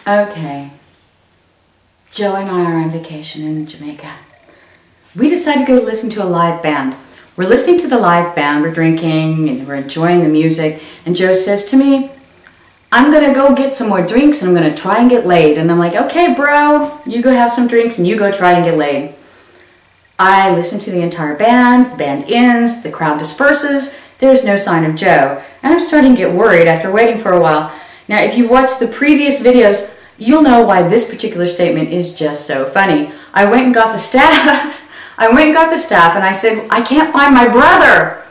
Okay. Joe and I are on vacation in Jamaica. We decided to go listen to a live band. We're listening to the live band, we're drinking, and we're enjoying the music. And Joe says to me, I'm going to go get some more drinks and I'm going to try and get laid. And I'm like, okay, bro, you go have some drinks and you go try and get laid. I listen to the entire band, the band ends, the crowd disperses, there's no sign of Joe. And I'm starting to get worried after waiting for a while. Now, if you watched the previous videos, you'll know why this particular statement is just so funny. I went and got the staff. And I said, I can't find my brother.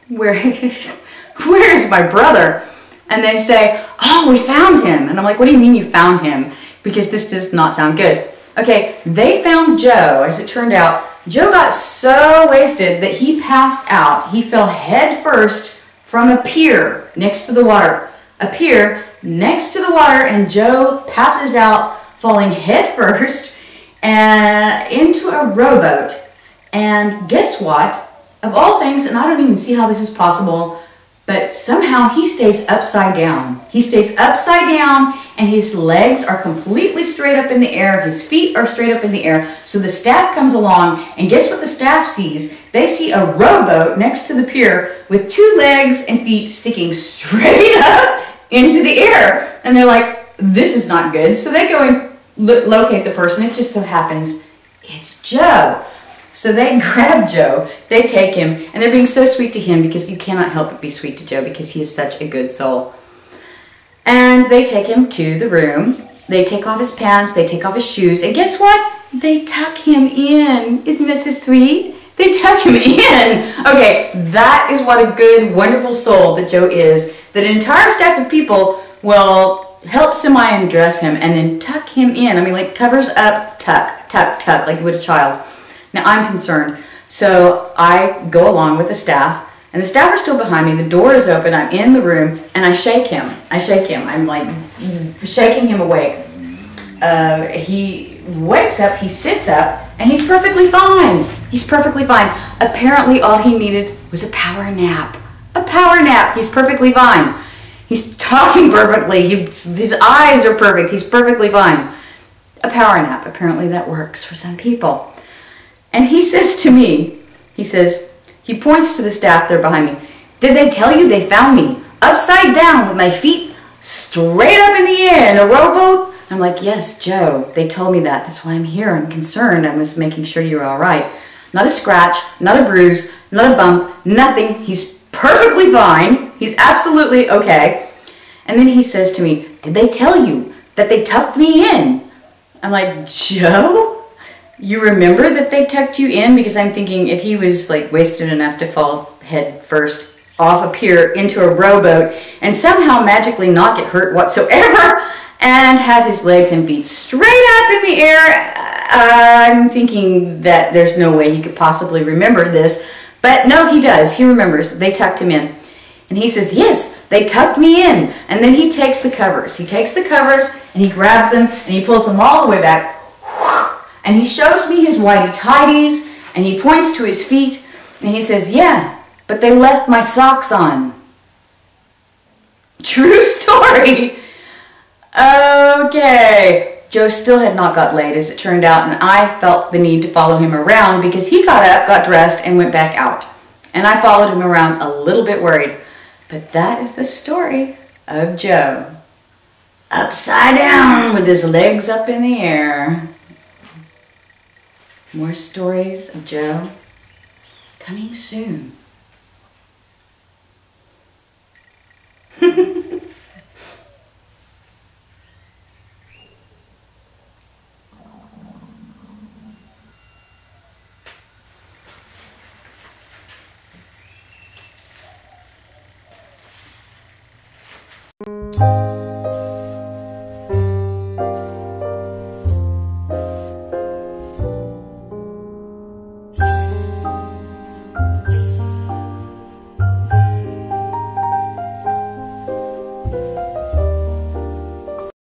Where is my brother? And they say, oh, we found him. And I'm like, what do you mean you found him? Because this does not sound good. Okay, they found Joe. As it turned out, Joe got so wasted that he passed out. He fell head first from a pier next to the water. A pier next to the water, and Joe passes out, falling head first into a rowboat. And guess what? Of all things, and I don't even see how this is possible, but somehow he stays upside down. He stays upside down, and his legs are completely straight up in the air. His feet are straight up in the air. So the staff comes along, and guess what the staff sees? They see a rowboat next to the pier with 2 legs and feet sticking straight up into the air. And they're like, this is not good. So they go and locate the person. It just so happens it's Joe. So they grab Joe, they take him, and they're being so sweet to him because you cannot help but be sweet to Joe because he is such a good soul. And they take him to the room. They take off his pants, they take off his shoes, and guess what? They tuck him in. Isn't that so sweet? They tuck him in. Okay, that is what a good, wonderful soul that Joe is. That an entire staff of people will help semi-undress him and then tuck him in. I mean, like covers up, tuck, tuck, tuck, like you would a child. Now, I'm concerned, so I go along with the staff, and the staff are still behind me. The door is open. I'm in the room, and I shake him. I'm like shaking him awake. He wakes up, he sits up, and he's perfectly fine. He's perfectly fine. Apparently, all he needed was a power nap. A power nap. He's perfectly fine. He's talking perfectly. His eyes are perfect. He's perfectly fine. A power nap. Apparently, that works for some people. And he says to me, he points to the staff there behind me, did they tell you they found me upside down with my feet straight up in the air in a rowboat? I'm like, yes, Joe, they told me that. That's why I'm here. I'm concerned. I was making sure you were all right. Not a scratch, not a bruise, not a bump, nothing. He's perfectly fine. He's absolutely okay. And then he says to me, did they tell you that they tucked me in? I'm like, Joe? You remember that they tucked you in? Because I'm thinking if he was like wasted enough to fall head first off a pier into a rowboat and somehow magically not get hurt whatsoever and have his legs and feet straight up in the air, I'm thinking that there's no way he could possibly remember this. But no, he does. He remembers. They tucked him in. And he says, yes, they tucked me in. And then he takes the covers. He takes the covers and he grabs them and he pulls them all the way back. And he shows me his whitey tighties, and he points to his feet, and he says, yeah, but they left my socks on. True story. Okay. Joe still had not got laid, as it turned out, and I felt the need to follow him around because he got up, got dressed, and went back out. And I followed him around a little bit worried. But that is the story of Joe. Upside down with his legs up in the air. More stories of Joe coming soon.